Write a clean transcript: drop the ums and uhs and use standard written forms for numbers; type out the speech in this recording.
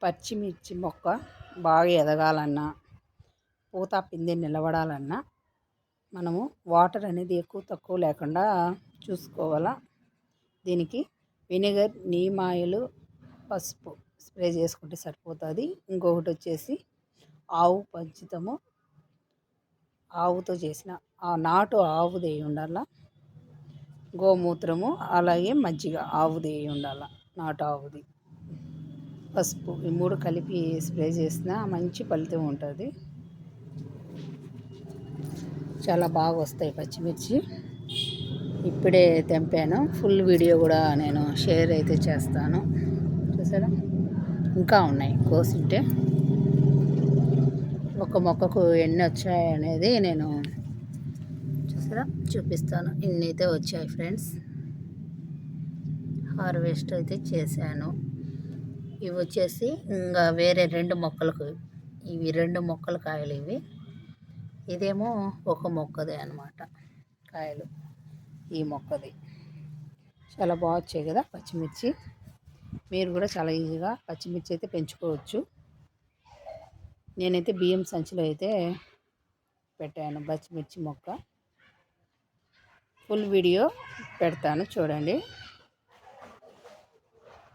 పచ్చిమిర్చి మొక్క బాగా ఎదగాలన్నా పూత పిందె నిలబడాలన్నా మనము వాటర్ అనేది ఎక్కువ తక్కువ లేకుండా చూసుకోవాలా. దీనికి విnegar, నీమ్ ఆయిల్, పసుపు స్ప్రే చేసుకుంటే సరిపోతుంది. ఇంకొకటి వచ్చేసి ఆవు పంచితము, ఆవుతో చేసిన నాటు ఆవుది ఉండాల, గోమూత్రము, అలాగే మజ్జిగ ఆవుది ఉండాల, నాటు ఆవుది, పసుపు, ఈ మూడు కలిపి స్ప్రే చేసిన మంచి ఫలితం ఉంటుంది. చాలా బాగా వస్తాయి పచ్చిమిర్చి. ఇప్పుడే తెంపాను. ఫుల్ వీడియో కూడా నేను షేర్ అయితే చేస్తాను. చూసారా, ఇంకా ఉన్నాయి కోసింటే. ఒక మొక్కకు ఎన్ని వచ్చాయి అనేది నేను చూసారా చూపిస్తాను. ఇన్ని అయితే వచ్చాయి ఫ్రెండ్స్. హార్వెస్ట్ అయితే చేశాను. ఇవి వచ్చేసి ఇంకా వేరే 2 మొక్కలకు, ఇవి 2 మొక్కల కాయలు ఇవి. ఇదేమో ఒక మొక్కదే అన్నమాట కాయలు. ఈ మొక్కది చాలా బాగా వచ్చాయి కదా పచ్చిమిర్చి. మీరు కూడా చాలా ఈజీగా పచ్చిమిర్చి అయితే పెంచుకోవచ్చు. నేనైతే బియ్యం సంచిలో అయితే పెట్టాను పచ్చిమిర్చి మొక్క. ఫుల్ వీడియో పెడతాను చూడండి.